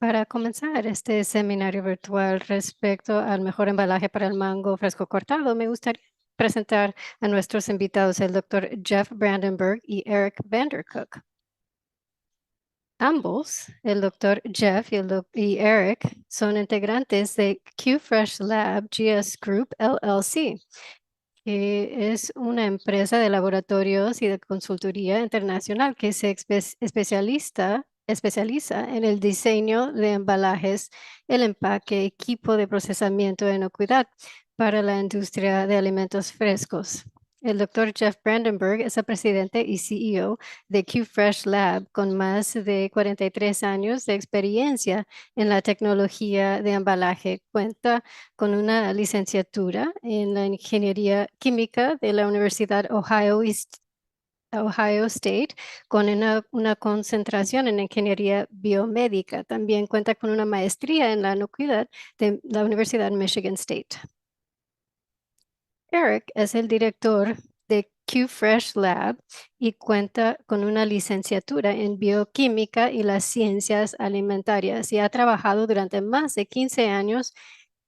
Para comenzar este seminario virtual respecto al mejor embalaje para el mango fresco cortado, me gustaría presentar a nuestros invitados, el Dr. Jeff Brandenburg y Eric Vandercook. Ambos, el Dr. Jeff y Eric, son integrantes de QFresh Lab GS Group LLC, que es una empresa de laboratorios y de consultoría internacional que se especializa en el diseño de embalajes, el empaque, equipo de procesamiento de inocuidad para la industria de alimentos frescos. El Dr. Jeff Brandenburg es el presidente y CEO de QFresh Lab con más de 43 años de experiencia en la tecnología de embalaje. Cuenta con una licenciatura en la ingeniería química de la Universidad Ohio State, con una concentración en ingeniería biomédica. También cuenta con una maestría en la inocuidad de la Universidad Michigan State. Eric es el director de QFresh Lab y cuenta con una licenciatura en bioquímica y las ciencias alimentarias y ha trabajado durante más de 15 años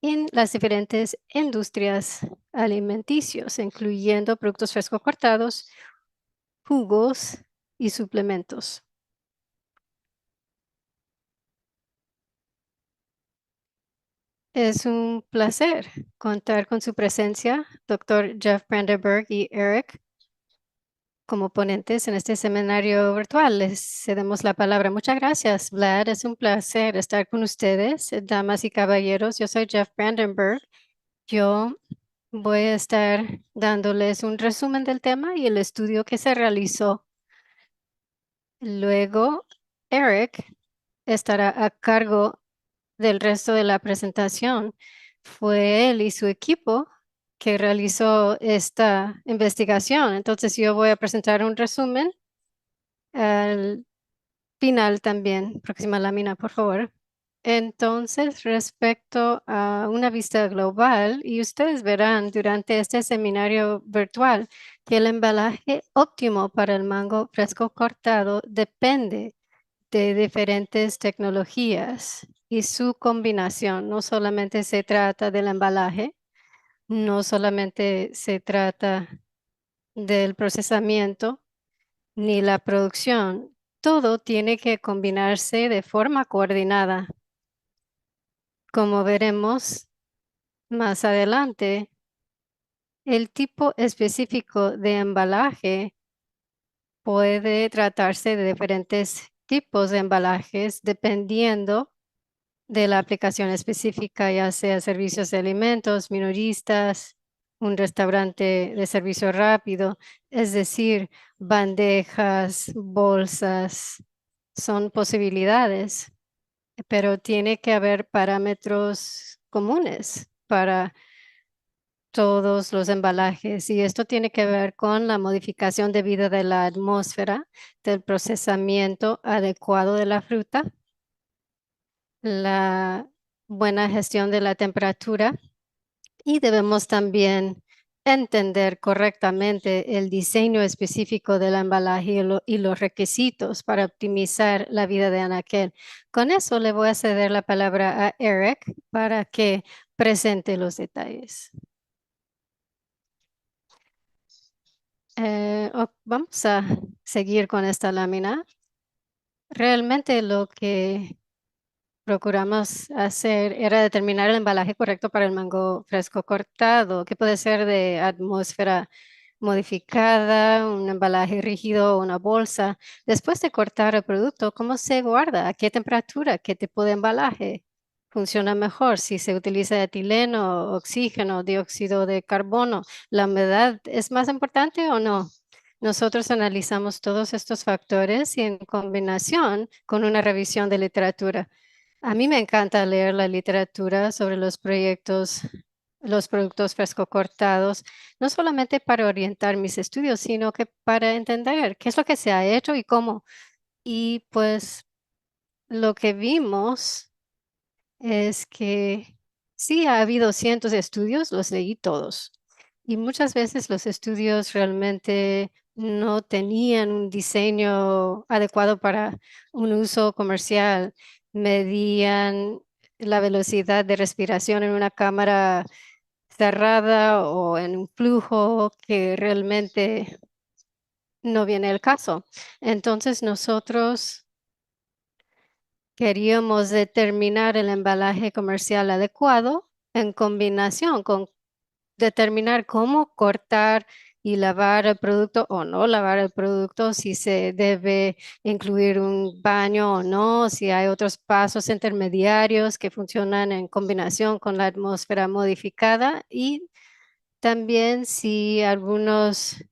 en las diferentes industrias alimenticios, incluyendo productos fresco cortados, jugos y suplementos. Es un placer contar con su presencia, Dr. Jeff Brandenburg y Eric, como ponentes en este seminario virtual. Les cedemos la palabra. Muchas gracias, Vlad. Es un placer estar con ustedes, damas y caballeros. Yo soy Jeff Brandenburg. Yo voy a estar dándoles un resumen del tema y el estudio que se realizó. Luego, Eric estará a cargo del resto de la presentación. Fue él y su equipo que realizó esta investigación. Entonces, yo voy a presentar un resumen al final también. Próxima lámina, por favor. Entonces, respecto a una vista global, y ustedes verán durante este seminario virtual que el embalaje óptimo para el mango fresco cortado depende de diferentes tecnologías y su combinación. No solamente se trata del embalaje, no solamente se trata del procesamiento ni la producción. Todo tiene que combinarse de forma coordinada. Como veremos más adelante, el tipo específico de embalaje puede tratarse de diferentes tipos de embalajes dependiendo de la aplicación específica, ya sea servicios de alimentos, minoristas, un restaurante de servicio rápido, es decir, bandejas, bolsas, son posibilidades, pero tiene que haber parámetros comunes para todos los embalajes y esto tiene que ver con la modificación debida de la atmósfera, del procesamiento adecuado de la fruta, la buena gestión de la temperatura y debemos también entender correctamente el diseño específico del embalaje y los requisitos para optimizar la vida de anaquel. Con eso le voy a ceder la palabra a Eric para que presente los detalles. Vamos a seguir con esta lámina. Realmente lo que procuramos hacer era determinar el embalaje correcto para el mango fresco cortado, que puede ser de atmósfera modificada, un embalaje rígido o una bolsa. Después de cortar el producto, ¿cómo se guarda? ¿A qué temperatura? ¿Qué tipo de embalaje funciona mejor? Si se utiliza etileno, oxígeno, dióxido de carbono, ¿la humedad es más importante o no? Nosotros analizamos todos estos factores y en combinación con una revisión de literatura. A mí me encanta leer la literatura sobre los productos fresco cortados, no solamente para orientar mis estudios, sino que para entender qué es lo que se ha hecho y cómo. Y pues lo que vimos es que sí ha habido cientos de estudios, los leí todos. Y muchas veces los estudios realmente no tenían un diseño adecuado para un uso comercial. medían la velocidad de respiración en una cámara cerrada o en un flujo que realmente no viene el caso. Entonces nosotros queríamos determinar el embalaje comercial adecuado en combinación con determinar cómo cortar y lavar el producto o no lavar el producto, si se debe incluir un baño o no, si hay otros pasos intermediarios que funcionan en combinación con la atmósfera modificada y también si algunos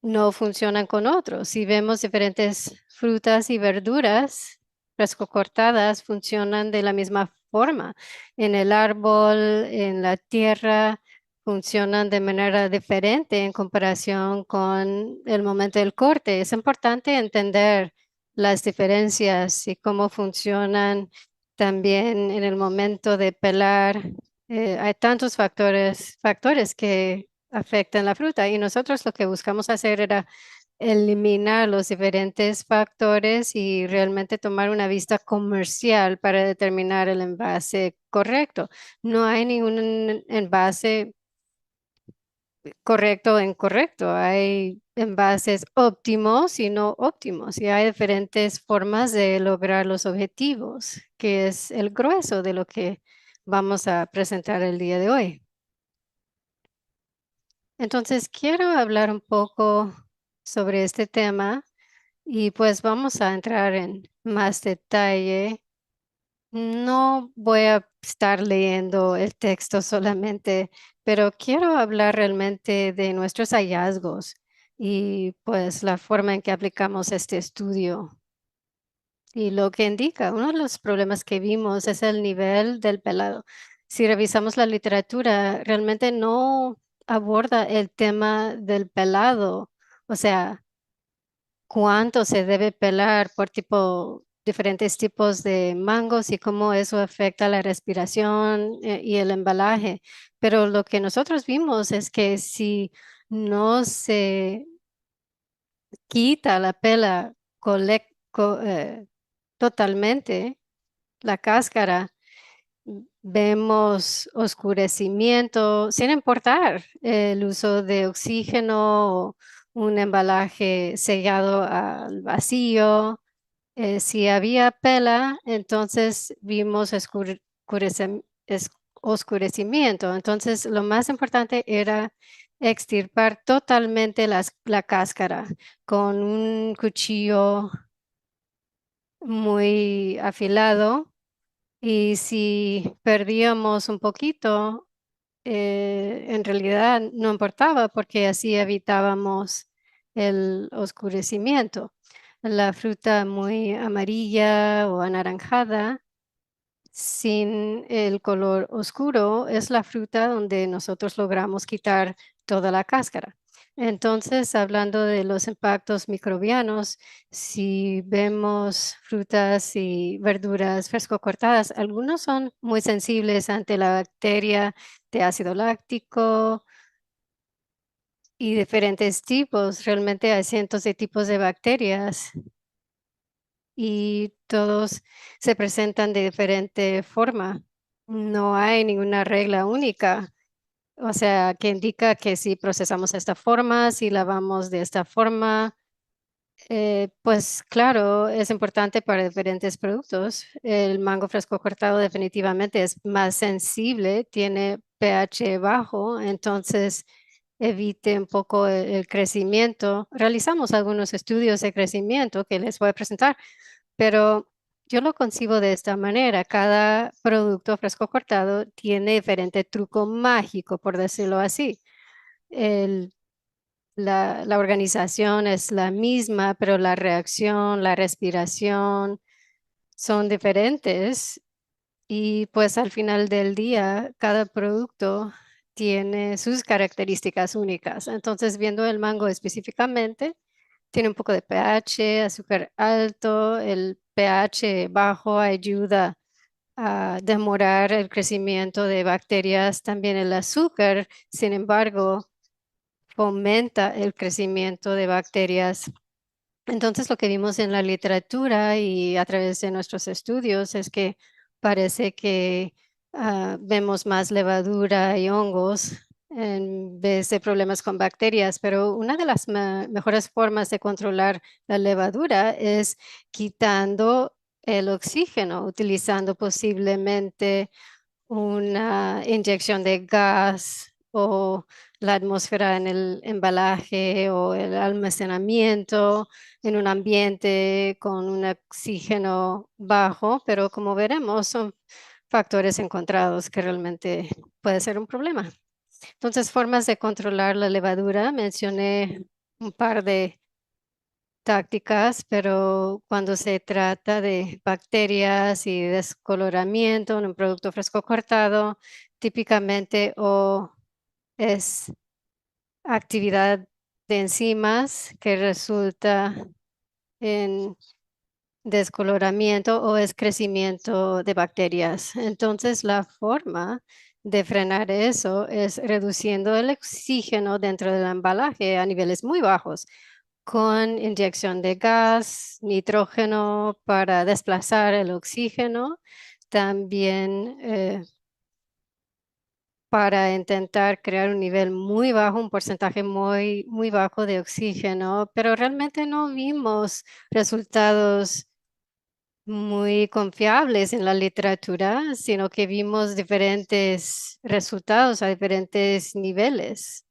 no funcionan con otros. Si vemos diferentes frutas y verduras fresco cortadas, funcionan de la misma forma. En el árbol, en la tierra, funcionan de manera diferente en comparación con el momento del corte. Es importante entender las diferencias y cómo funcionan también en el momento de pelar. Hay tantos factores que afectan la fruta y nosotros lo que buscamos hacer era eliminar los diferentes factores y realmente tomar una vista comercial para determinar el envase correcto. No hay ningún envase correcto o incorrecto. Hay envases óptimos y no óptimos y hay diferentes formas de lograr los objetivos, que es el grueso de lo que vamos a presentar el día de hoy. Entonces, quiero hablar un poco sobre este tema y pues vamos a entrar en más detalle. No voy a estar leyendo el texto solamente, pero quiero hablar realmente de nuestros hallazgos y pues la forma en que aplicamos este estudio. Y lo que indica, uno de los problemas que vimos es el nivel del pelado. Si revisamos la literatura, realmente no aborda el tema del pelado, o sea, cuánto se debe pelar por diferentes tipos de mangos y cómo eso afecta la respiración y el embalaje. Pero lo que nosotros vimos es que si no se quita la pela totalmente, la cáscara, vemos oscurecimiento, sin importar el uso de oxígeno o un embalaje sellado al vacío. Si había pela, entonces vimos oscurecimiento. Entonces, lo más importante era extirpar totalmente la cáscara con un cuchillo muy afilado. Y si perdíamos un poquito, en realidad no importaba porque así evitábamos el oscurecimiento. La fruta muy amarilla o anaranjada sin el color oscuro es la fruta donde nosotros logramos quitar toda la cáscara. Entonces, hablando de los impactos microbianos, si vemos frutas y verduras fresco cortadas, algunos son muy sensibles ante la bacteria de ácido láctico y diferentes tipos. Realmente hay cientos de tipos de bacterias y todos se presentan de diferente forma. No hay ninguna regla única, o sea, que indica que si procesamos de esta forma, si lavamos de esta forma, pues claro, es importante para diferentes productos. El mango fresco cortado definitivamente es más sensible, tiene pH bajo, entonces evite un poco el crecimiento. Realizamos algunos estudios de crecimiento que les voy a presentar, pero yo lo concibo de esta manera. Cada producto fresco cortado tiene diferente truco mágico, por decirlo así. El- la organización es la misma, pero la reacción, la respiración son diferentes. Y pues al final del día, cada producto tiene sus características únicas. Entonces, viendo el mango específicamente, tiene un poco de pH, azúcar alto, el pH bajo ayuda a demorar el crecimiento de bacterias. También el azúcar, sin embargo, fomenta el crecimiento de bacterias Entonces, lo que vimos en la literatura y a través de nuestros estudios es que parece que vemos más levadura y hongos en vez de problemas con bacterias, pero una de las mejores formas de controlar la levadura es quitando el oxígeno, utilizando posiblemente una inyección de gas o la atmósfera en el embalaje o el almacenamiento en un ambiente con un oxígeno bajo, pero como veremos, son factores encontrados que realmente puede ser un problema. Entonces, formas de controlar la levadura, mencioné un par de tácticas, pero cuando se trata de bacterias y descoloramiento en un producto fresco cortado, típicamente o es actividad de enzimas que resulta en descoloramiento o es crecimiento de bacterias. Entonces, la forma de frenar eso es reduciendo el oxígeno dentro del embalaje a niveles muy bajos con inyección de gas, nitrógeno para desplazar el oxígeno, también para intentar crear un nivel muy bajo, un porcentaje muy bajo de oxígeno, pero realmente no vimos resultados muy confiables en la literatura, sino que vimos diferentes resultados a diferentes niveles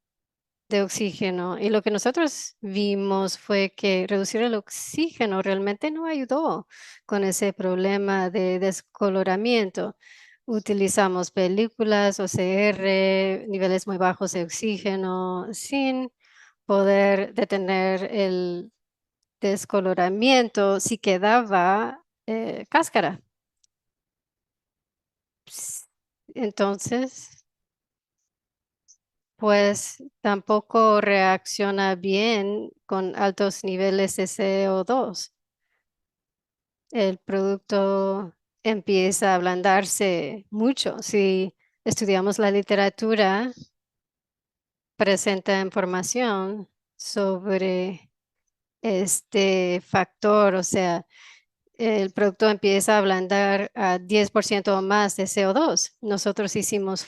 de oxígeno. Y lo que nosotros vimos fue que reducir el oxígeno realmente no ayudó con ese problema de descoloramiento. Utilizamos películas, OCR, niveles muy bajos de oxígeno, sin poder detener el descoloramiento si quedaba cáscara. Entonces, pues tampoco reacciona bien con altos niveles de CO2. El producto empieza a ablandarse mucho. Si estudiamos la literatura, presenta información sobre este factor, o sea, el producto empieza a ablandar a 10% o más de CO2. Nosotros hicimos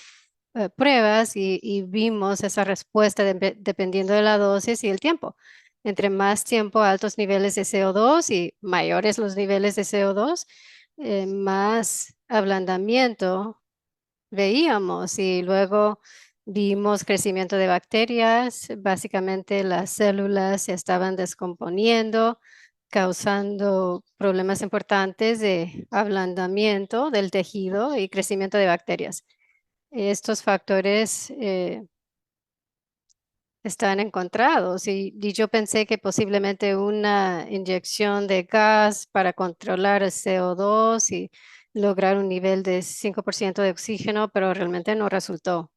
pruebas y vimos esa respuesta dependiendo de la dosis y el tiempo. Entre más tiempo, altos niveles de CO2 y mayores los niveles de CO2, más ablandamiento veíamos y luego vimos crecimiento de bacterias. Básicamente las células se estaban descomponiendo, causando problemas importantes de ablandamiento del tejido y crecimiento de bacterias. Estos factores están encontrados y yo pensé que posiblemente una inyección de gas para controlar el CO2 y lograr un nivel de 5% de oxígeno, pero realmente no resultó.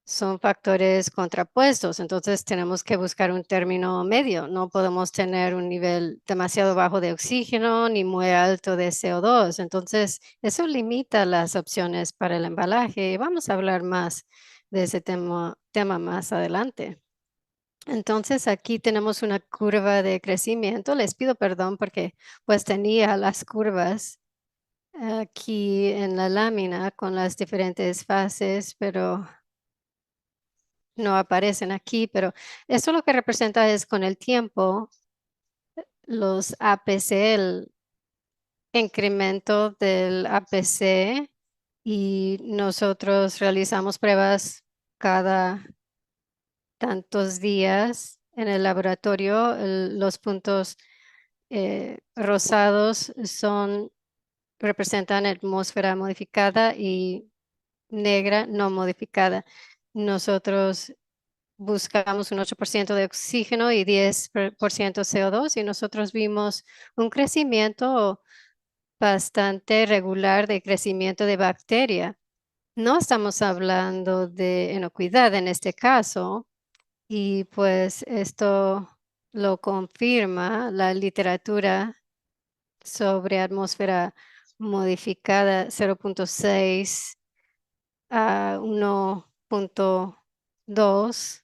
Son factores contrapuestos, entonces tenemos que buscar un término medio. No podemos tener un nivel demasiado bajo de oxígeno ni muy alto de CO2. Entonces, eso limita las opciones para el embalaje. Vamos a hablar más de ese tema más adelante. Entonces, aquí tenemos una curva de crecimiento. Les pido perdón porque pues tenía las curvas aquí en la lámina con las diferentes fases, pero no aparecen aquí, pero eso lo que representa es con el tiempo, los APC, el incremento del APC, y nosotros realizamos pruebas cada tantos días en el laboratorio. Los puntos rosados representan atmósfera modificada y negra no modificada. Nosotros buscamos un 8% de oxígeno y 10% CO2 y nosotros vimos un crecimiento bastante regular de crecimiento de bacteria. No estamos hablando de inocuidad en este caso y pues esto lo confirma la literatura sobre atmósfera modificada 0.6 a 1.2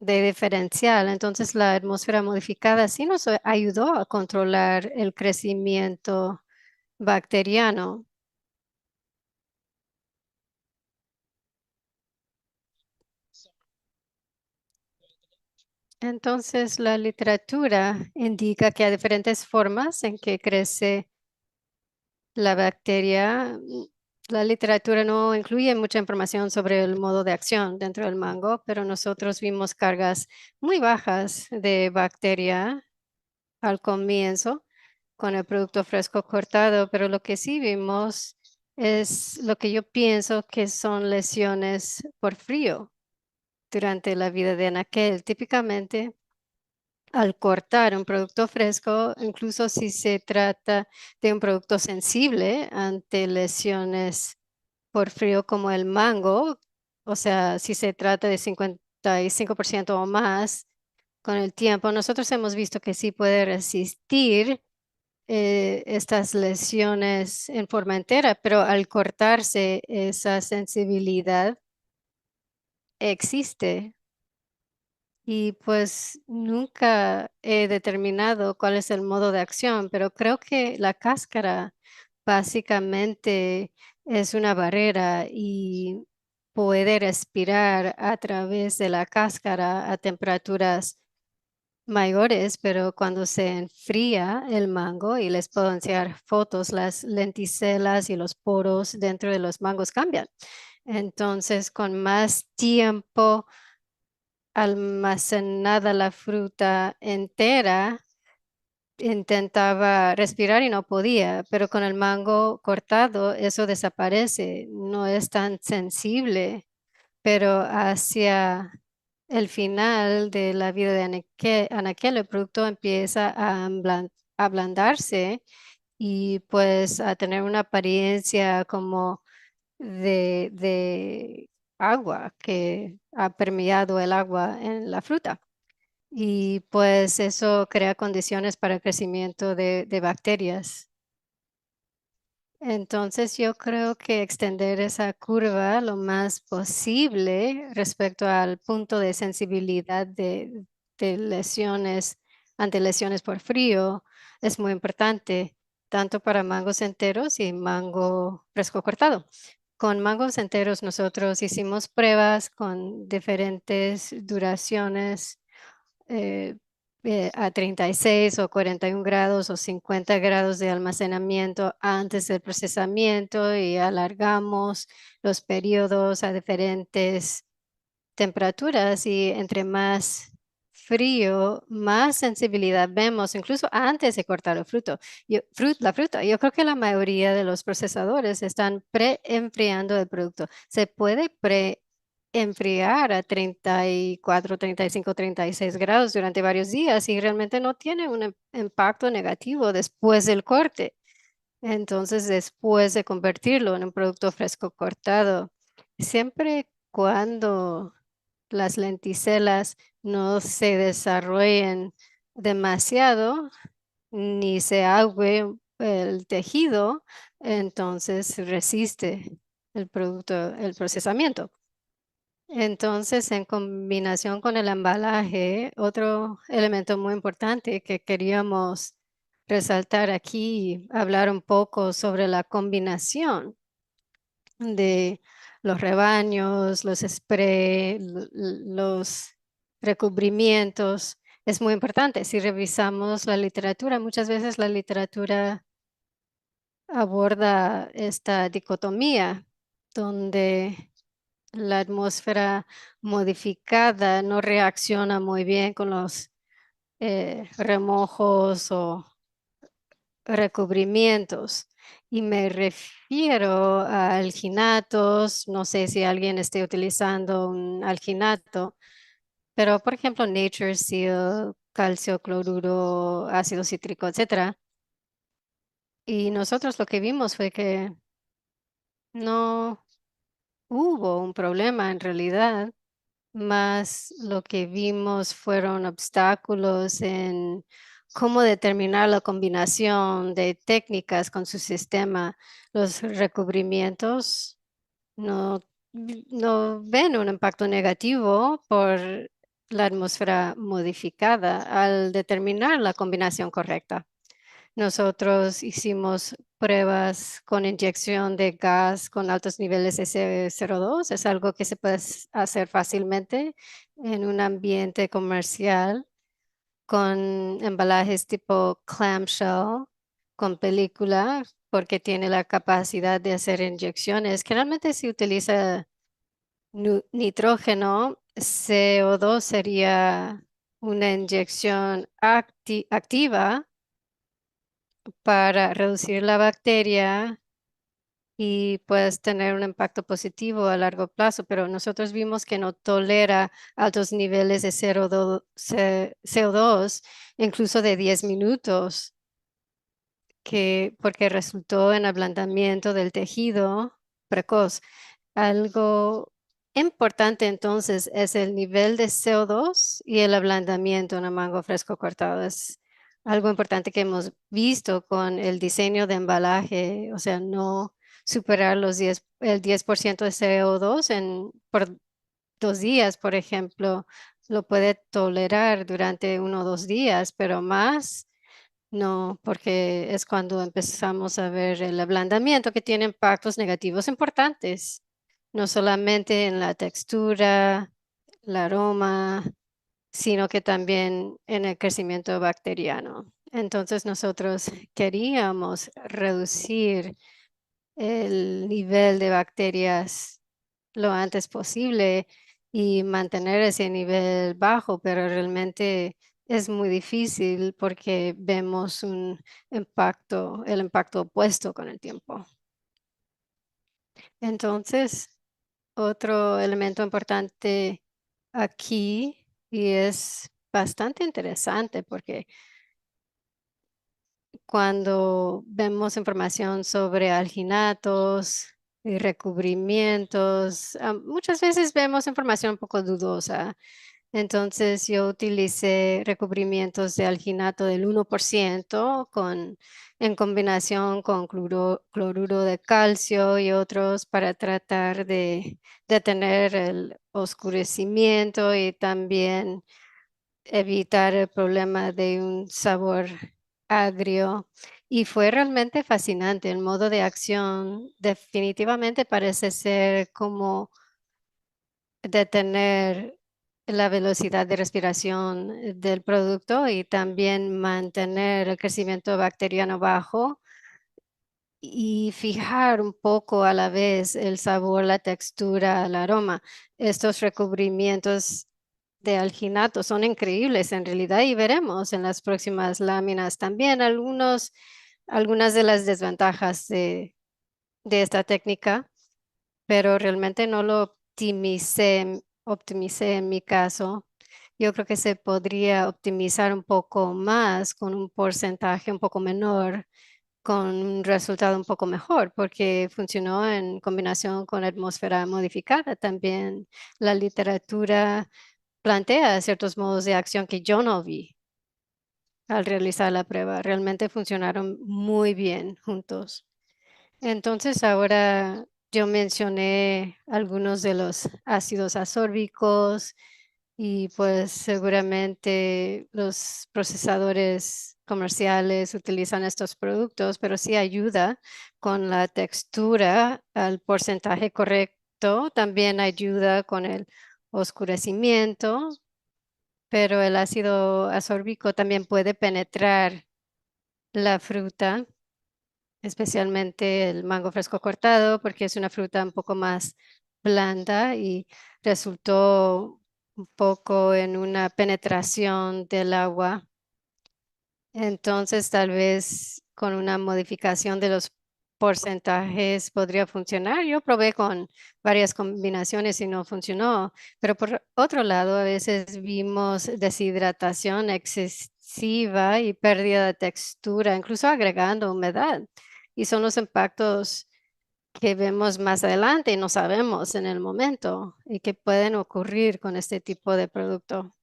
de diferencial. Entonces, la atmósfera modificada sí nos ayudó a controlar el crecimiento bacteriano. Entonces, la literatura indica que hay diferentes formas en que crece la bacteria. La literatura no incluye mucha información sobre el modo de acción dentro del mango, pero nosotros vimos cargas muy bajas de bacteria al comienzo con el producto fresco cortado, pero lo que sí vimos es lo que yo pienso que son lesiones por frío durante la vida de anaquel. Típicamente, al cortar un producto fresco, incluso si se trata de un producto sensible ante lesiones por frío como el mango, o sea, si se trata de 55% o más, con el tiempo, nosotros hemos visto que sí puede resistir estas lesiones en forma entera, pero al cortarse esa sensibilidad existe. Y pues nunca he determinado cuál es el modo de acción, pero creo que la cáscara básicamente es una barrera y puede respirar a través de la cáscara a temperaturas mayores, pero cuando se enfría el mango, y les puedo enseñar fotos, las lenticelas y los poros dentro de los mangos cambian. Entonces, con más tiempo almacenada la fruta entera, intentaba respirar y no podía, pero con el mango cortado eso desaparece, no es tan sensible, pero hacia el final de la vida de Anaquel, el producto empieza a ablandarse y pues a tener una apariencia como de agua, que ha permeado el agua en la fruta. Y pues eso crea condiciones para el crecimiento de bacterias. Entonces yo creo que extender esa curva lo más posible respecto al punto de sensibilidad de lesiones ante lesiones por frío es muy importante, tanto para mangos enteros y mango fresco cortado. Con mangos enteros nosotros hicimos pruebas con diferentes duraciones eh, a 36 o 41 grados o 50 grados de almacenamiento antes del procesamiento y alargamos los periodos a diferentes temperaturas y entre más frío, más sensibilidad vemos, incluso antes de cortar el fruto. La fruta. Yo creo que la mayoría de los procesadores están pre-enfriando el producto. Se puede pre-enfriar a 34, 35, 36 grados durante varios días y realmente no tiene un impacto negativo después del corte. Entonces, después de convertirlo en un producto fresco cortado, siempre cuando las lenticelas no se desarrollen demasiado ni se agüe el tejido, entonces resiste el producto, el procesamiento. Entonces, en combinación con el embalaje, otro elemento muy importante que queríamos resaltar aquí, hablar un poco sobre la combinación de los rebaños, los spray, los recubrimientos. Es muy importante. Si revisamos la literatura, muchas veces la literatura aborda esta dicotomía donde la atmósfera modificada no reacciona muy bien con los remojos o recubrimientos. Y me refiero a alginatos, no sé si alguien esté utilizando un alginato, pero por ejemplo Nature Seal, calcio cloruro, ácido cítrico, etcétera. Y nosotros lo que vimos fue que no hubo un problema en realidad, más lo que vimos fueron obstáculos en cómo determinar la combinación de técnicas con su sistema. Los recubrimientos no, no ven un impacto negativo por la atmósfera modificada al determinar la combinación correcta. Nosotros hicimos pruebas con inyección de gas con altos niveles de CO2. Es algo que se puede hacer fácilmente en un ambiente comercial con embalajes tipo clamshell, con película, porque tiene la capacidad de hacer inyecciones. Generalmente se utiliza nitrógeno. CO2 sería una inyección activa para reducir la bacteria y puedes tener un impacto positivo a largo plazo, pero nosotros vimos que no tolera altos niveles de CO2, incluso de 10 minutos, porque resultó en ablandamiento del tejido precoz. Algo importante entonces es el nivel de CO2 y el ablandamiento en el mango fresco cortado. Es algo importante que hemos visto con el diseño de embalaje, o sea, no superar el 10% de CO2 por 2 días, por ejemplo, lo puede tolerar durante 1 o 2 días, pero más no, porque es cuando empezamos a ver el ablandamiento que tiene impactos negativos importantes, no solamente en la textura, el aroma, sino que también en el crecimiento bacteriano. Entonces nosotros queríamos reducir el nivel de bacterias lo antes posible y mantener ese nivel bajo, pero realmente es muy difícil porque vemos el impacto opuesto con el tiempo. Entonces, otro elemento importante aquí, y es bastante interesante porque cuando vemos información sobre alginatos y recubrimientos, muchas veces vemos información un poco dudosa. Entonces yo utilicé recubrimientos de alginato del 1% en combinación con cloruro de calcio y otros para tratar de detener el oscurecimiento y también evitar el problema de un sabor agrio. Y fue realmente fascinante. El modo de acción definitivamente parece ser como detener la velocidad de respiración del producto y también mantener el crecimiento bacteriano bajo y fijar un poco a la vez el sabor, la textura, el aroma. Estos recubrimientos de alginato son increíbles en realidad y veremos en las próximas láminas también algunas de las desventajas de esta técnica, pero realmente no lo optimicé en mi caso. Yo creo que se podría optimizar un poco más con un porcentaje un poco menor, con un resultado un poco mejor, porque funcionó en combinación con atmósfera modificada. También la literatura plantea ciertos modos de acción que yo no vi al realizar la prueba. Realmente funcionaron muy bien juntos. Entonces, ahora yo mencioné algunos de los ácidos asórbicos y pues seguramente los procesadores comerciales utilizan estos productos, pero sí ayuda con la textura al porcentaje correcto. También ayuda con el oscurecimiento, pero el ácido asórbico también puede penetrar la fruta, especialmente el mango fresco cortado, porque es una fruta un poco más blanda y resultó un poco en una penetración del agua. Entonces, tal vez con una modificación de los porcentajes podría funcionar. Yo probé con varias combinaciones y no funcionó, pero por otro lado, a veces vimos deshidratación excesiva y pérdida de textura, incluso agregando humedad. Y son los impactos que vemos más adelante y no sabemos en el momento y que pueden ocurrir con este tipo de producto.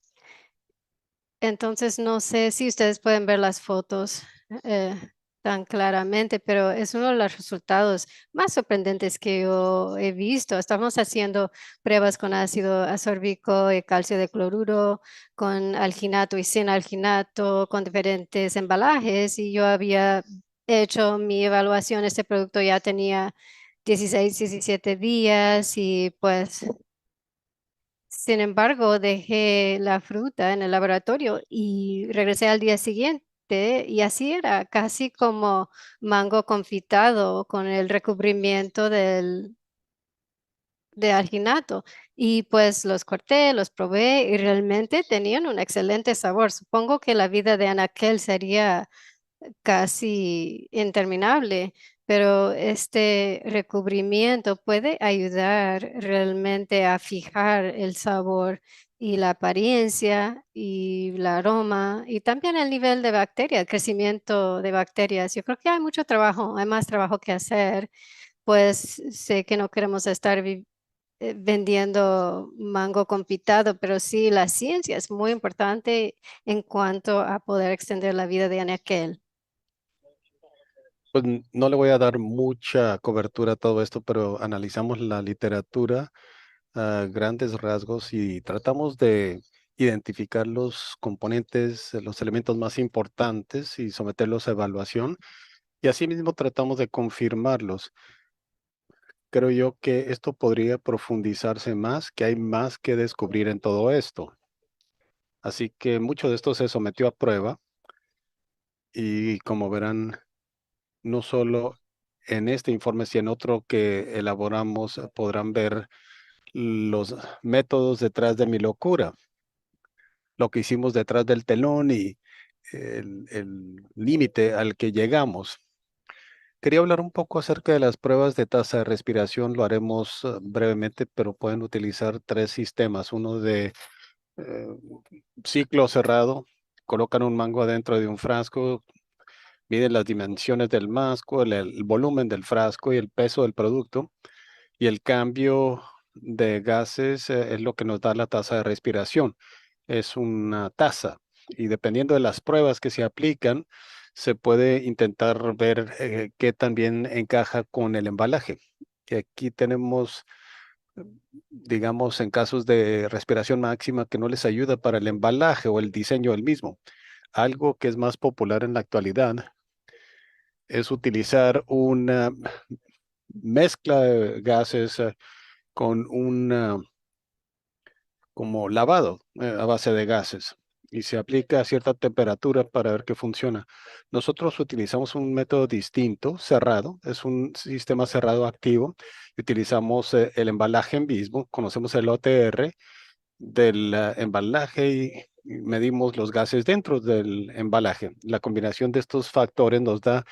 Entonces, no sé si ustedes pueden ver las fotos. tan claramente, pero es uno de los resultados más sorprendentes que yo he visto. Estamos haciendo pruebas con ácido ascórbico y calcio de cloruro, con alginato y sin alginato, con diferentes embalajes, y yo había hecho mi evaluación. Este producto ya tenía 16, 17 días y pues sin embargo, dejé la fruta en el laboratorio y regresé al día siguiente y así era, casi como mango confitado con el recubrimiento de alginato. Y pues los corté, los probé y realmente tenían un excelente sabor. Supongo que la vida de Anaquel sería casi interminable, pero este recubrimiento puede ayudar realmente a fijar el sabor y la apariencia y el aroma y también el nivel de bacteria, el crecimiento de bacterias. Yo creo que hay mucho trabajo, hay más trabajo que hacer, pues sé que no queremos estar vendiendo mango confitado, pero sí, la ciencia es muy importante en cuanto a poder extender la vida de anaquel. Pues no le voy a dar mucha cobertura a todo esto, pero analizamos la literatura a grandes rasgos y tratamos de identificar los componentes, los elementos más importantes y someterlos a evaluación. Y asimismo tratamos de confirmarlos. Creo yo que esto podría profundizarse más, que hay más que descubrir en todo esto. Así que mucho de esto se sometió a prueba y como verán, no solo en este informe, sino en otro que elaboramos, podrán ver los métodos detrás de mi locura, lo que hicimos detrás del telón y el límite al que llegamos. Quería hablar un poco acerca de las pruebas de tasa de respiración. Lo haremos brevemente, pero pueden utilizar tres sistemas. Uno de eh, ciclo cerrado. Colocan un mango adentro de un frasco, miden las dimensiones del masco, el volumen del frasco y el peso del producto. Y el cambio de gases es lo que nos da la tasa de respiración. Es una tasa y dependiendo de las pruebas que se aplican, se puede intentar ver qué también encaja con el embalaje. Y aquí tenemos, digamos, en casos de respiración máxima que no les ayuda para el embalaje o el diseño del mismo. Algo que es más popular en la actualidad es utilizar una mezcla de gases con un como lavado a base de gases y se aplica a cierta temperatura para ver qué funciona. Nosotros utilizamos un método distinto, cerrado, es un sistema cerrado activo. Utilizamos el embalaje mismo, conocemos el OTR del embalaje y medimos los gases dentro del embalaje. La combinación de estos factores nos da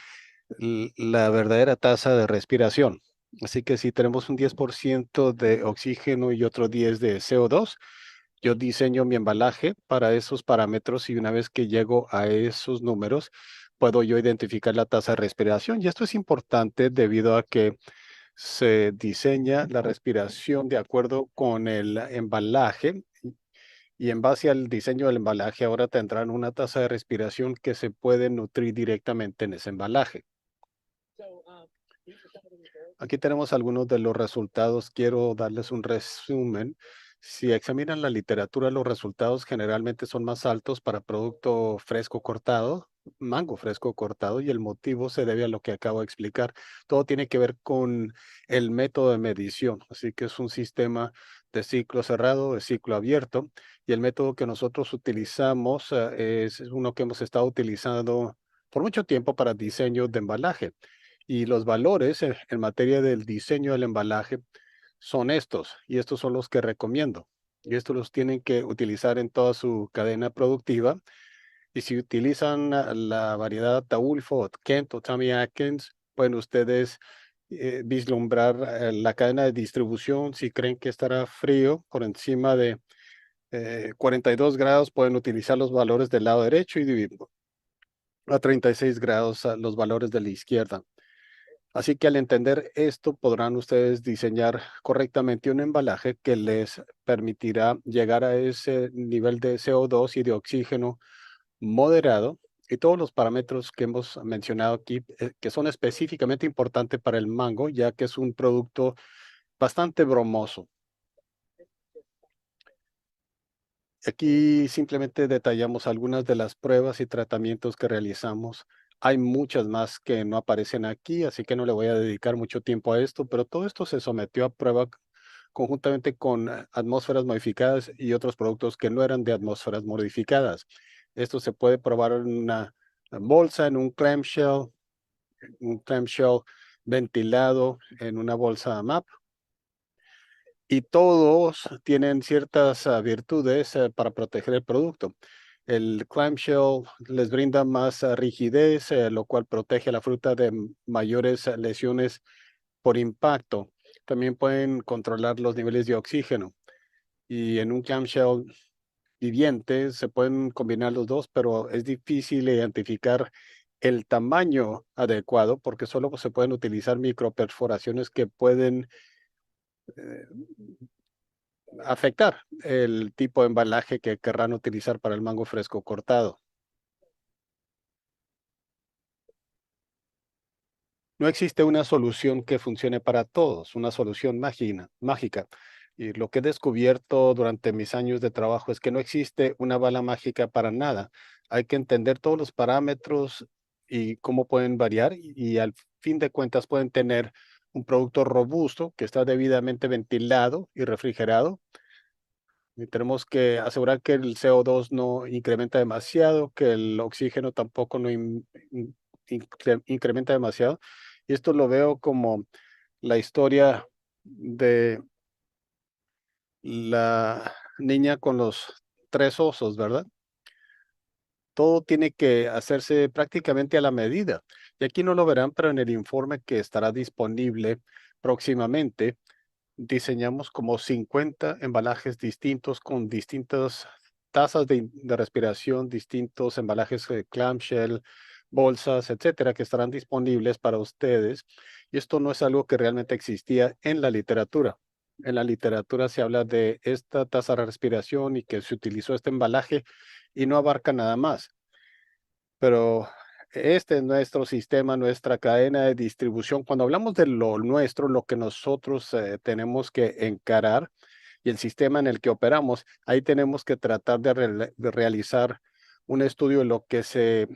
la verdadera tasa de respiración. Así que si tenemos un 10% de oxígeno y otro 10 de CO2, yo diseño mi embalaje para esos parámetros y una vez que llego a esos números, puedo yo identificar la tasa de respiración. Y esto es importante debido a que se diseña la respiración de acuerdo con el embalaje y en base al diseño del embalaje ahora tendrán una tasa de respiración que se puede nutrir directamente en ese embalaje. Aquí tenemos algunos de los resultados. Quiero darles un resumen. Si examinan la literatura, los resultados generalmente son más altos para producto fresco cortado, mango fresco cortado, y el motivo se debe a lo que acabo de explicar. Todo tiene que ver con el método de medición. Así que es un sistema de ciclo cerrado, de ciclo abierto, y el método que nosotros utilizamos es uno que hemos estado utilizando por mucho tiempo para diseño de embalaje. Y los valores en materia del diseño del embalaje son estos, y estos son los que recomiendo. Y estos los tienen que utilizar en toda su cadena productiva. Y si utilizan la variedad Ataulfo, Kent o Tommy Atkins, pueden ustedes vislumbrar la cadena de distribución. Si creen que estará frío por encima de 42 grados, pueden utilizar los valores del lado derecho y dividir a 36 grados los valores de la izquierda. Así que al entender esto, podrán ustedes diseñar correctamente un embalaje que les permitirá llegar a ese nivel de CO2 y de oxígeno moderado y todos los parámetros que hemos mencionado aquí, que son específicamente importantes para el mango, ya que es un producto bastante bromoso. Aquí simplemente detallamos algunas de las pruebas y tratamientos que realizamos. Hay muchas más que no aparecen aquí, así que no le voy a dedicar mucho tiempo a esto, pero todo esto se sometió a prueba conjuntamente con atmósferas modificadas y otros productos que no eran de atmósferas modificadas. Esto se puede probar en una bolsa, en un clamshell ventilado en una bolsa MAP, y todos tienen ciertas virtudes para proteger el producto. El clamshell les brinda más rigidez, lo cual protege a la fruta de mayores lesiones por impacto. También pueden controlar los niveles de oxígeno. Y en un clamshell viviente se pueden combinar los dos, pero es difícil identificar el tamaño adecuado porque solo se pueden utilizar microperforaciones que pueden eh, afectar el tipo de embalaje que querrán utilizar para el mango fresco cortado. No existe una solución que funcione para todos, una solución mágica. Y lo que he descubierto durante mis años de trabajo es que no existe una bala mágica para nada. Hay que entender todos los parámetros y cómo pueden variar y al fin de cuentas pueden tener un producto robusto que está debidamente ventilado y refrigerado. Y tenemos que asegurar que el CO2 no incrementa demasiado, que el oxígeno tampoco no incrementa demasiado. Y esto lo veo como la historia de la niña con los tres osos, ¿verdad? Todo tiene que hacerse prácticamente a la medida. Y aquí no lo verán, pero en el informe que estará disponible próximamente, diseñamos como 50 embalajes distintos con distintas tasas de respiración, distintos embalajes de clamshell, bolsas, etcétera, que estarán disponibles para ustedes. Y esto no es algo que realmente existía en la literatura. En la literatura se habla de esta tasa de respiración y que se utilizó este embalaje y no abarca nada más. Pero este es nuestro sistema, nuestra cadena de distribución. Cuando hablamos de lo nuestro, lo que nosotros tenemos que encarar y el sistema en el que operamos, ahí tenemos que tratar de realizar un estudio de lo que se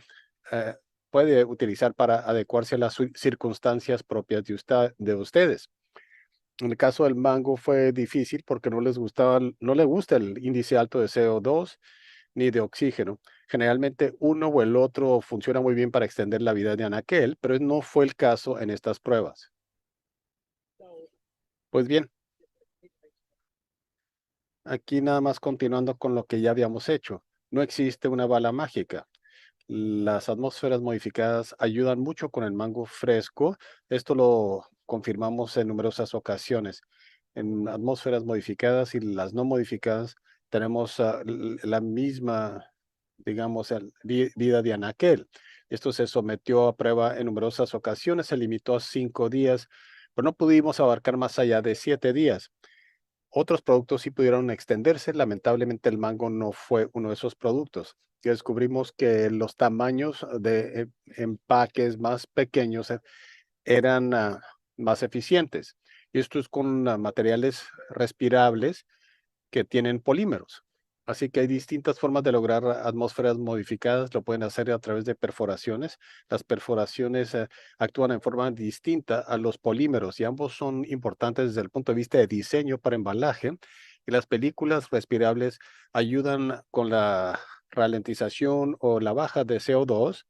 eh, puede utilizar para adecuarse a las circunstancias propias de ustedes. En el caso del mango fue difícil porque no le gusta el índice alto de CO2 ni de oxígeno. Generalmente uno o el otro funciona muy bien para extender la vida de anaquel, pero no fue el caso en estas pruebas. Pues bien, aquí nada más continuando con lo que ya habíamos hecho. No existe una bala mágica. Las atmósferas modificadas ayudan mucho con el mango fresco. Esto lo confirmamos en numerosas ocasiones. En atmósferas modificadas y las no modificadas tenemos la misma, digamos, vida de anaquel. Esto se sometió a prueba en numerosas ocasiones, se limitó a 5 días, pero no pudimos abarcar más allá de 7 días. Otros productos sí pudieron extenderse. Lamentablemente el mango no fue uno de esos productos. Y descubrimos que los tamaños de empaques más pequeños eran más eficientes. Y esto es con materiales respirables que tienen polímeros. Así que hay distintas formas de lograr atmósferas modificadas. Lo pueden hacer a través de perforaciones. Las perforaciones actúan en forma distinta a los polímeros y ambos son importantes desde el punto de vista de diseño para embalaje. Y las películas respirables ayudan con la ralentización o la baja de CO2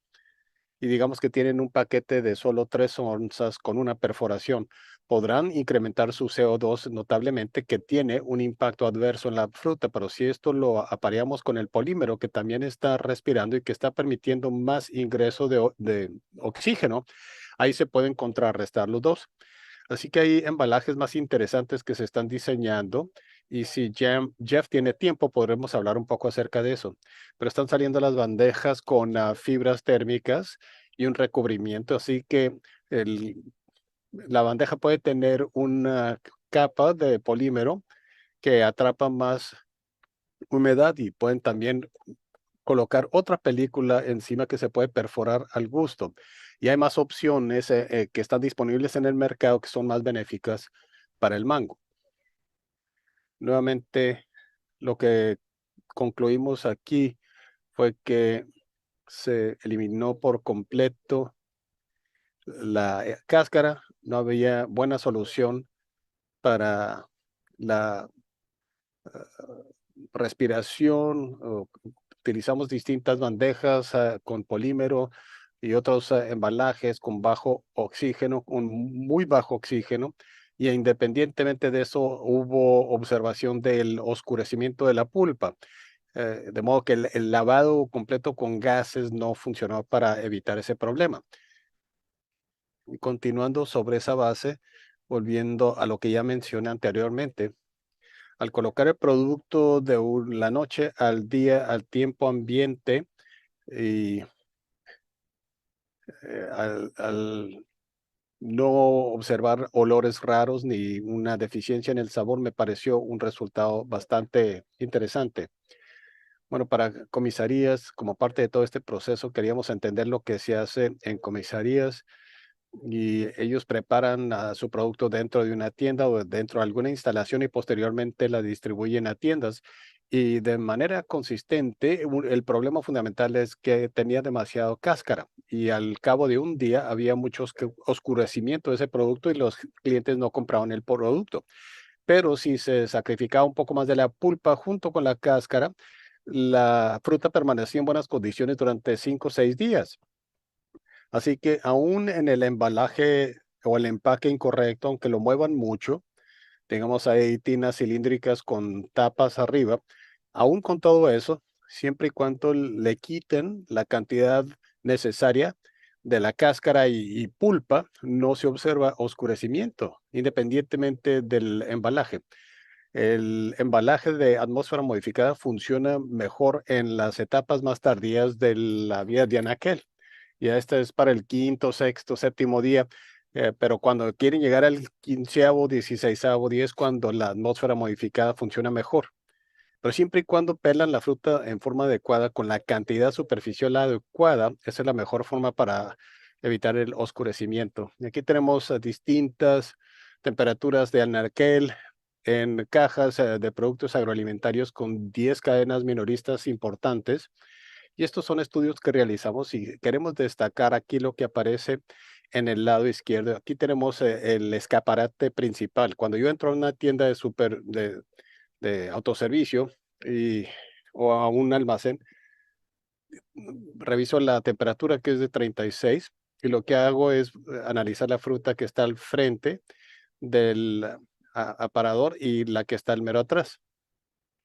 y digamos que tienen un paquete de solo 3 onzas con una perforación, podrán incrementar su CO2 notablemente, que tiene un impacto adverso en la fruta, pero si esto lo apareamos con el polímero que también está respirando y que está permitiendo más ingreso de oxígeno, ahí se pueden contrarrestar los dos. Así que hay embalajes más interesantes que se están diseñando y si Jeff tiene tiempo, podremos hablar un poco acerca de eso. Pero están saliendo las bandejas con fibras térmicas y un recubrimiento, así que el- la bandeja puede tener una capa de polímero que atrapa más humedad y pueden también colocar otra película encima que se puede perforar al gusto. Y hay más opciones que están disponibles en el mercado que son más benéficas para el mango. Nuevamente, lo que concluimos aquí fue que se eliminó por completo la cáscara, no había buena solución para la respiración. Utilizamos distintas bandejas con polímero y otros embalajes con bajo oxígeno, con muy bajo oxígeno. Y independientemente de eso, hubo observación del oscurecimiento de la pulpa. De modo que el lavado completo con gases no funcionó para evitar ese problema. Y continuando sobre esa base, volviendo a lo que ya mencioné anteriormente, al colocar el producto de la noche al día, al tiempo ambiente y al no observar olores raros ni una deficiencia en el sabor, me pareció un resultado bastante interesante. Bueno, para comisarías, como parte de todo este proceso, queríamos entender lo que se hace en comisarías y ellos preparan su producto dentro de una tienda o dentro de alguna instalación y posteriormente la distribuyen a tiendas. Y de manera consistente, el problema fundamental es que tenía demasiado cáscara y al cabo de un día había mucho oscurecimiento de ese producto y los clientes no compraban el producto. Pero si se sacrificaba un poco más de la pulpa junto con la cáscara, la fruta permanecía en buenas condiciones durante 5 o 6 días. Así que aún en el embalaje o el empaque incorrecto, aunque lo muevan mucho, tengamos ahí tinas cilíndricas con tapas arriba, aún con todo eso, siempre y cuando le quiten la cantidad necesaria de la cáscara y pulpa, no se observa oscurecimiento, independientemente del embalaje. El embalaje de atmósfera modificada funciona mejor en las etapas más tardías de la vida de anaquel. Ya este es para el quinto, sexto, séptimo día, pero cuando quieren llegar al quinceavo, dieciséisavo día es cuando la atmósfera modificada funciona mejor. Pero siempre y cuando pelan la fruta en forma adecuada, con la cantidad superficial adecuada, esa es la mejor forma para evitar el oscurecimiento. Y aquí tenemos distintas temperaturas de anaquel en cajas de productos agroalimentarios con 10 cadenas minoristas importantes. Y estos son estudios que realizamos y queremos destacar aquí lo que aparece en el lado izquierdo. Aquí tenemos el escaparate principal. Cuando yo entro a una tienda de autoservicio o a un almacén, reviso la temperatura que es de 36 y lo que hago es analizar la fruta que está al frente del aparador y la que está al mero atrás.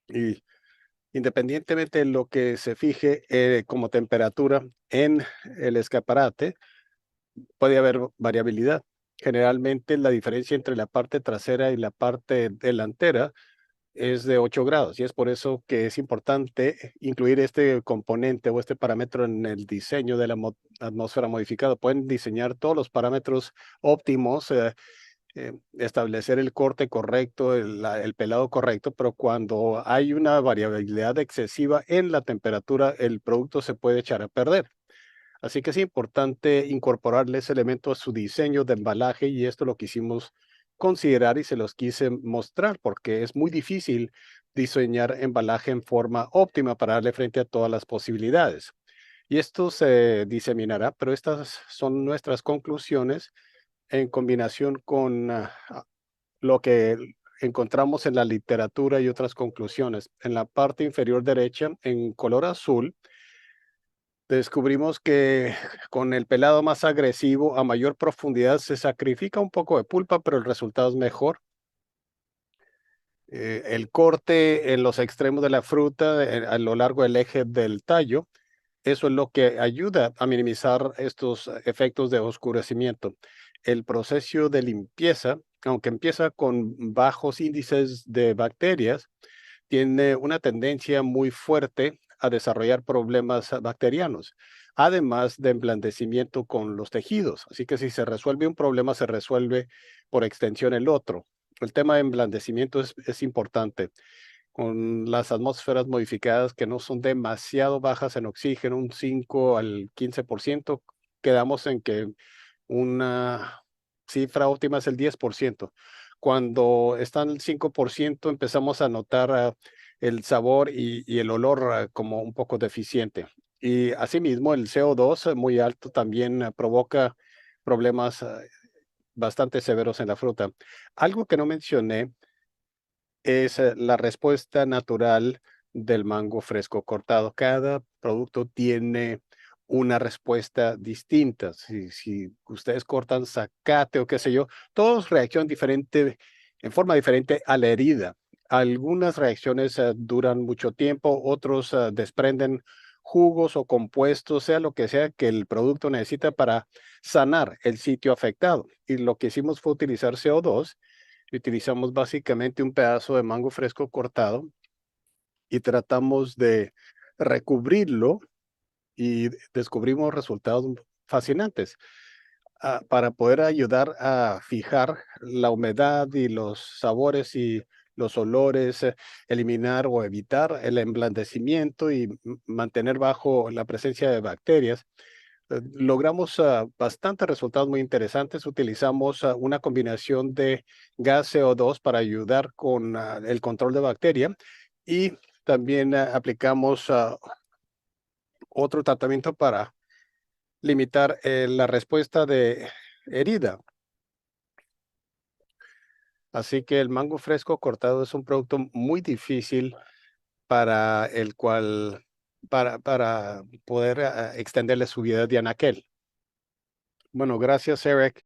Y independientemente de lo que se fije como temperatura en el escaparate, puede haber variabilidad. Generalmente la diferencia entre la parte trasera y la parte delantera es de 8 grados y es por eso que es importante incluir este componente o este parámetro en el diseño de la atmósfera modificada. Pueden diseñar todos los parámetros óptimos, establecer el corte correcto, el pelado correcto, pero cuando hay una variabilidad excesiva en la temperatura, el producto se puede echar a perder. Así que es importante incorporarle ese elemento a su diseño de embalaje y esto lo quisimos considerar y se los quise mostrar porque es muy difícil diseñar embalaje en forma óptima para darle frente a todas las posibilidades. Y esto se diseminará, pero estas son nuestras conclusiones en combinación con lo que encontramos en la literatura y otras conclusiones. En la parte inferior derecha, en color azul, descubrimos que con el pelado más agresivo, a mayor profundidad, se sacrifica un poco de pulpa, pero el resultado es mejor. El corte en los extremos de la fruta, a lo largo del eje del tallo, eso es lo que ayuda a minimizar estos efectos de oscurecimiento. El proceso de limpieza, aunque empieza con bajos índices de bacterias, tiene una tendencia muy fuerte a desarrollar problemas bacterianos, además de emblandecimiento con los tejidos. Así que si se resuelve un problema, se resuelve por extensión el otro. El tema de emblandecimiento es importante. con las atmósferas modificadas que no son demasiado bajas en oxígeno, un 5 al 15%, quedamos en que una cifra óptima es el 10%. Cuando está en el 5%, empezamos a notar el sabor y el olor como un poco deficiente. Y asimismo, el CO2 muy alto también provoca problemas bastante severos en la fruta. Algo que no mencioné es la respuesta natural del mango fresco cortado. Cada producto tiene una respuesta distinta. Si ustedes cortan zacate o qué sé yo, todos reaccionan diferente, en forma diferente a la herida. Algunas reacciones duran mucho tiempo, otros desprenden jugos o compuestos, sea lo que sea que el producto necesita para sanar el sitio afectado. Y lo que hicimos fue utilizar CO2. Utilizamos básicamente un pedazo de mango fresco cortado y tratamos de recubrirlo y descubrimos resultados fascinantes para poder ayudar a fijar la humedad y los sabores y los olores, eliminar o evitar el emblandecimiento y mantener bajo la presencia de bacterias. Logramos bastantes resultados muy interesantes. Utilizamos una combinación de gas CO2 para ayudar con el control de bacteria y también aplicamos otro tratamiento para limitar la respuesta de herida. Así que el mango fresco cortado es un producto muy difícil para el cual, para poder extenderle su vida de anaquel. Bueno, gracias, Eric.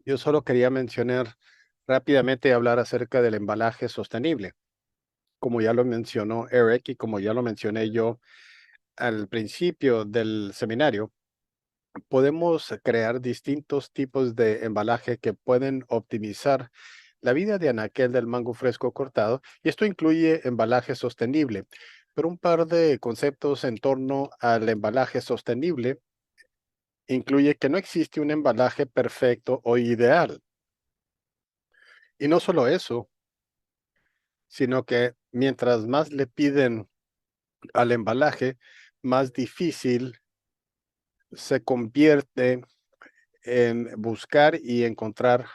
Yo solo quería mencionar rápidamente hablar acerca del embalaje sostenible. Como ya lo mencionó Eric y como ya lo mencioné yo al principio del seminario, podemos crear distintos tipos de embalaje que pueden optimizar la vida de anaquel del mango fresco cortado, y esto incluye embalaje sostenible. Pero un par de conceptos en torno al embalaje sostenible incluye que no existe un embalaje perfecto o ideal. Y no solo eso, sino que mientras más le piden al embalaje, más difícil se convierte en buscar y encontrar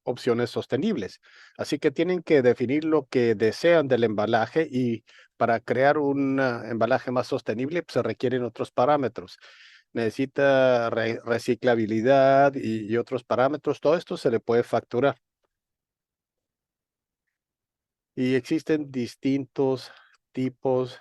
opciones sostenibles. Así que tienen que definir lo que desean del embalaje, y para crear un embalaje más sostenible pues, se requieren otros parámetros. Necesita reciclabilidad y otros parámetros. Todo esto se le puede facturar. Y existen distintos tipos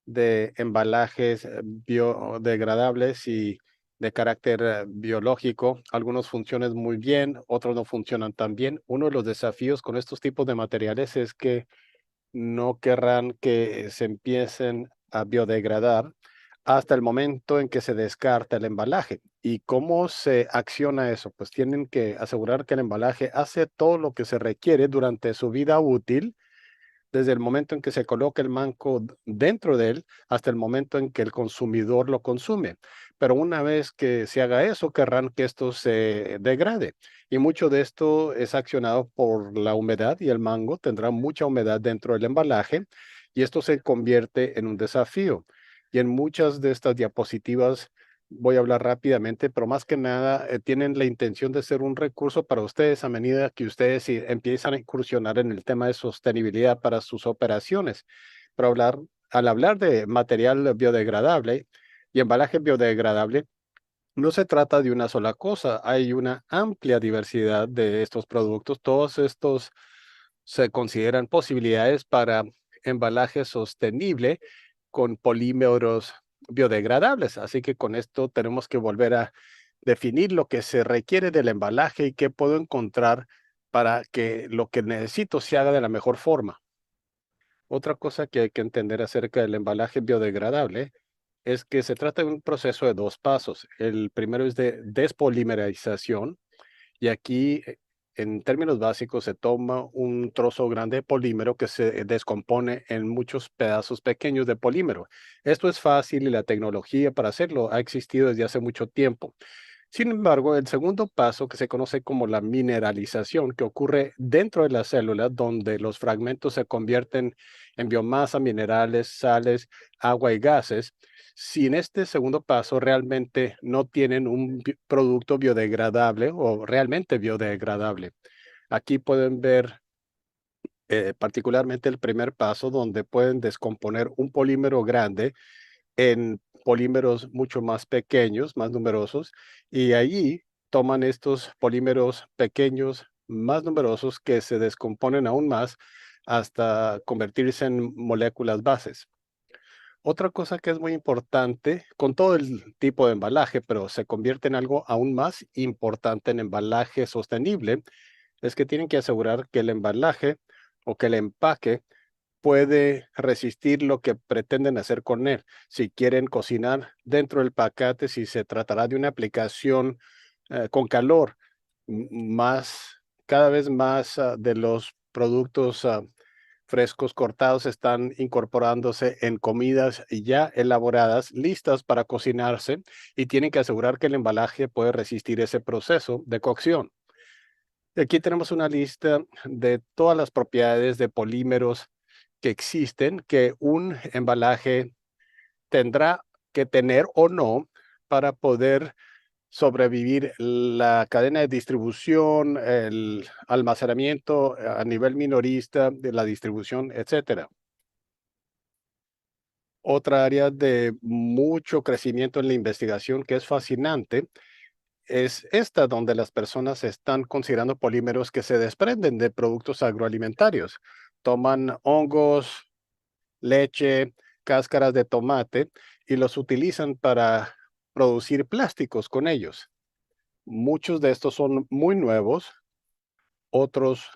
de embalajes biodegradables y de carácter biológico. Algunos funcionan muy bien, otros no funcionan tan bien. Uno de los desafíos con estos tipos de materiales es que no querrán que se empiecen a biodegradar hasta el momento en que se descarta el embalaje. ¿Y cómo se acciona eso? Pues tienen que asegurar que el embalaje hace todo lo que se requiere durante su vida útil, desde el momento en que se coloca el mango dentro de él hasta el momento en que el consumidor lo consume. Pero una vez que se haga eso, querrán que esto se degrade. Y mucho de esto es accionado por la humedad, y el mango tendrá mucha humedad dentro del embalaje y esto se convierte en un desafío. Y en muchas de estas diapositivas voy a hablar rápidamente, pero más que nada tienen la intención de ser un recurso para ustedes a medida que ustedes empiezan a incursionar en el tema de sostenibilidad para sus operaciones. Pero al hablar de material biodegradable y embalaje biodegradable, no se trata de una sola cosa, hay una amplia diversidad de estos productos. Todos estos se consideran posibilidades para embalaje sostenible con polímeros biodegradables. Así que con esto tenemos que volver a definir lo que se requiere del embalaje y qué puedo encontrar para que lo que necesito se haga de la mejor forma. Otra cosa que hay que entender acerca del embalaje biodegradable es que se trata de un proceso de dos pasos. El primero es de despolimerización, y aquí, en términos básicos, se toma un trozo grande de polímero que se descompone en muchos pedazos pequeños de polímero. Esto es fácil y la tecnología para hacerlo ha existido desde hace mucho tiempo. Sin embargo, el segundo paso, que se conoce como la mineralización, que ocurre dentro de la célula, donde los fragmentos se convierten en biomasa, minerales, sales, agua y gases, sin este segundo paso realmente no tienen un producto biodegradable o realmente biodegradable. Aquí pueden ver particularmente el primer paso, donde pueden descomponer un polímero grande en polímeros mucho más pequeños, más numerosos, y allí toman estos polímeros pequeños, más numerosos, que se descomponen aún más hasta convertirse en moléculas bases. Otra cosa que es muy importante con todo el tipo de embalaje, pero se convierte en algo aún más importante en embalaje sostenible, es que tienen que asegurar que el embalaje o que el empaque puede resistir lo que pretenden hacer con él. Si quieren cocinar dentro del paquete, si se tratará de una aplicación con calor, más, cada vez más de los productos frescos cortados están incorporándose en comidas ya elaboradas, listas para cocinarse, y tienen que asegurar que el embalaje puede resistir ese proceso de cocción. Aquí tenemos una lista de todas las propiedades de polímeros que existen, que un embalaje tendrá que tener o no para poder sobrevivir la cadena de distribución, el almacenamiento a nivel minorista, de la distribución, etcétera. Otra área de mucho crecimiento en la investigación que es fascinante es esta, donde las personas están considerando polímeros que se desprenden de productos agroalimentarios. Toman hongos, leche, cáscaras de tomate y los utilizan para producir plásticos con ellos. Muchos de estos son muy nuevos, otros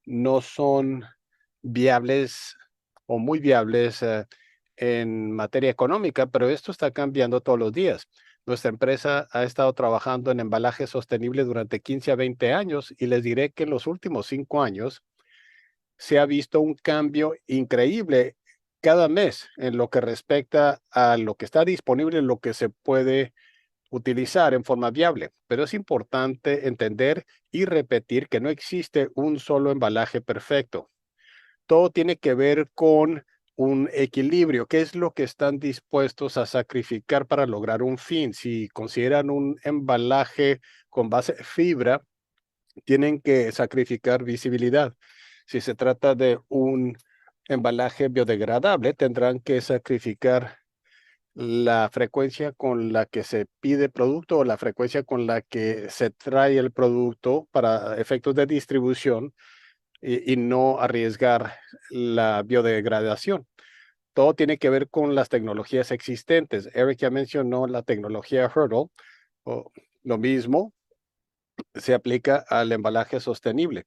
no son viables o muy viables en materia económica, pero esto está cambiando todos los días. Nuestra empresa ha estado trabajando en embalaje sostenible durante 15 a 20 años, y les diré que en los últimos 5 años se ha visto un cambio increíble cada mes en lo que respecta a lo que está disponible, lo que se puede utilizar en forma viable. Pero es importante entender y repetir que no existe un solo embalaje perfecto. Todo tiene que ver con un equilibrio. ¿Qué es lo que están dispuestos a sacrificar para lograr un fin? Si consideran un embalaje con base fibra, tienen que sacrificar visibilidad. Si se trata de un embalaje biodegradable, tendrán que sacrificar la frecuencia con la que se pide producto o la frecuencia con la que se trae el producto para efectos de distribución, y no arriesgar la biodegradación. Todo tiene que ver con las tecnologías existentes. Eric ya mencionó la tecnología Hurdle, o lo mismo se aplica al embalaje sostenible.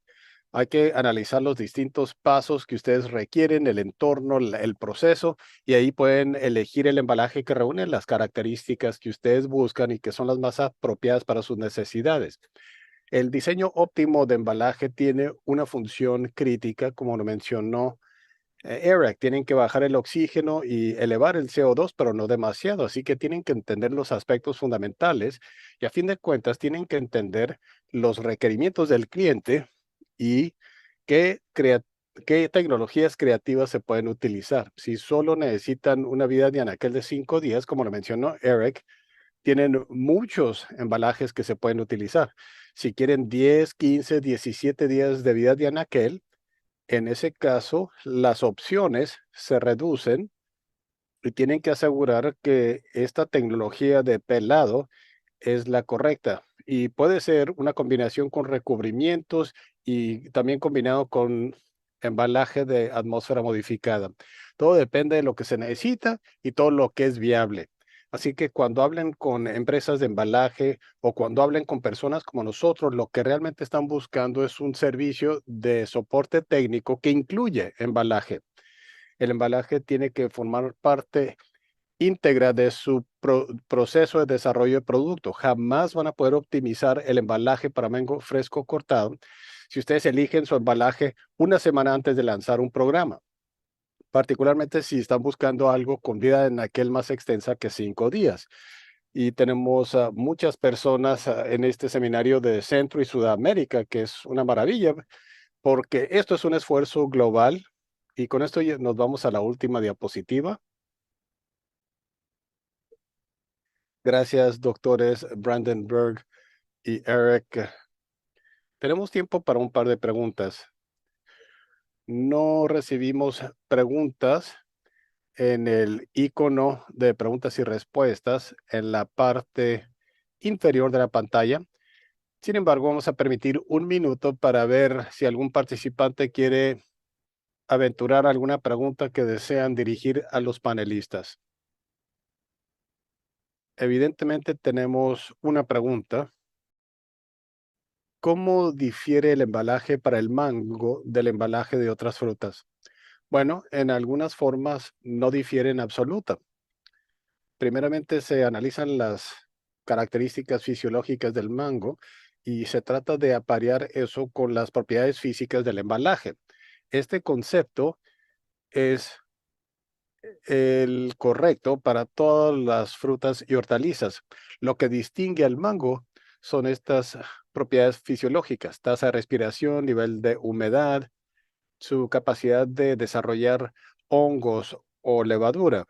Hay que analizar los distintos pasos que ustedes requieren, el entorno, el proceso, y ahí pueden elegir el embalaje que reúne las características que ustedes buscan y que son las más apropiadas para sus necesidades. El diseño óptimo de embalaje tiene una función crítica, como lo mencionó Eric. Tienen que bajar el oxígeno y elevar el CO2, pero no demasiado. Así que tienen que entender los aspectos fundamentales, y a fin de cuentas tienen que entender los requerimientos del cliente y qué, qué tecnologías creativas se pueden utilizar. Si solo necesitan una vida de anaquel de 5 días, como lo mencionó Eric, tienen muchos embalajes que se pueden utilizar. Si quieren 10, 15, 17 días de vida de anaquel, en ese caso, las opciones se reducen, y tienen que asegurar que esta tecnología de pelado es la correcta. Y puede ser una combinación con recubrimientos y también combinado con embalaje de atmósfera modificada. Todo depende de lo que se necesita y todo lo que es viable. Así que cuando hablen con empresas de embalaje o cuando hablen con personas como nosotros, lo que realmente están buscando es un servicio de soporte técnico que incluye embalaje. El embalaje tiene que formar parte íntegra de su proceso de desarrollo de producto. Jamás van a poder optimizar el embalaje para mango fresco cortado si ustedes eligen su embalaje una semana antes de lanzar un programa, particularmente si están buscando algo con vida en aquel más extensa que 5 días. y tenemos a muchas personas en este seminario de Centro y Sudamérica, que es una maravilla, porque esto es un esfuerzo global. Y con esto ya nos vamos a la última diapositiva. Gracias, doctores Brandenburg y Eric. Tenemos tiempo para un par de preguntas. No recibimos preguntas en el icono de preguntas y respuestas en la parte inferior de la pantalla. Sin embargo, vamos a permitir un minuto para ver si algún participante quiere aventurar alguna pregunta que desean dirigir a los panelistas. Evidentemente tenemos una pregunta. ¿Cómo difiere el embalaje para el mango del embalaje de otras frutas? Bueno, en algunas formas no difiere en absoluta. Primeramente se analizan las características fisiológicas del mango y se trata de aparear eso con las propiedades físicas del embalaje. Este concepto es el correcto para todas las frutas y hortalizas. Lo que distingue al mango son estas propiedades fisiológicas: tasa de respiración, nivel de humedad, su capacidad de desarrollar hongos o levadura.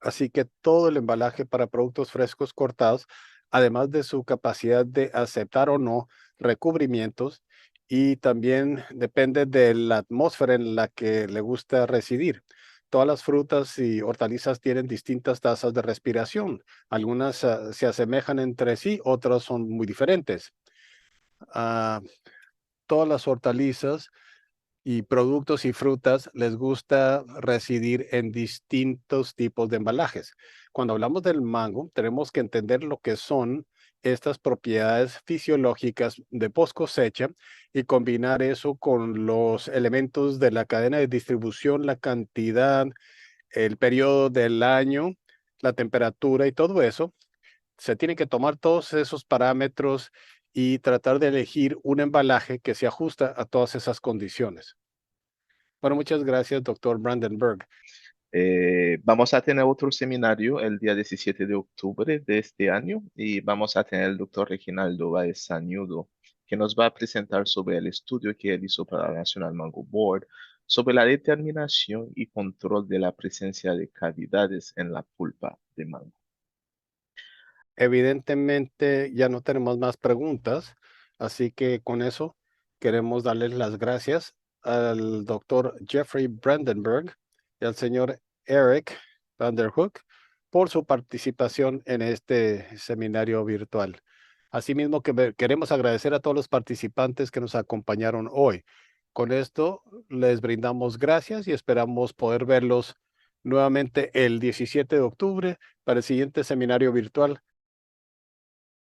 Así que todo el embalaje para productos frescos cortados, además de su capacidad de aceptar o no recubrimientos, y también depende de la atmósfera en la que le gusta residir. Todas las frutas y hortalizas tienen distintas tasas de respiración. Algunas se asemejan entre sí, otras son muy diferentes. Ah, todas las hortalizas y productos y frutas les gusta residir en distintos tipos de embalajes. Cuando hablamos del mango, tenemos que entender lo que son estas propiedades fisiológicas de post cosecha y combinar eso con los elementos de la cadena de distribución, la cantidad, el periodo del año, la temperatura y todo eso. Se tienen que tomar todos esos parámetros y tratar de elegir un embalaje que se ajusta a todas esas condiciones. Bueno, muchas gracias, doctor Brandenburg. Vamos a tener otro seminario el día 17 de octubre de este año y vamos a tener el doctor Reginaldo Báez Sañudo, que nos va a presentar sobre el estudio que él hizo para la National Mango Board sobre la determinación y control de la presencia de cavidades en la pulpa de mango. Evidentemente ya no tenemos más preguntas, así que con eso queremos darles las gracias al doctor Jeffrey Brandenburg y al señor Eric Van der Hoek por su participación en este seminario virtual. Asimismo, queremos agradecer a todos los participantes que nos acompañaron hoy. Con esto les brindamos gracias y esperamos poder verlos nuevamente el 17 de octubre para el siguiente seminario virtual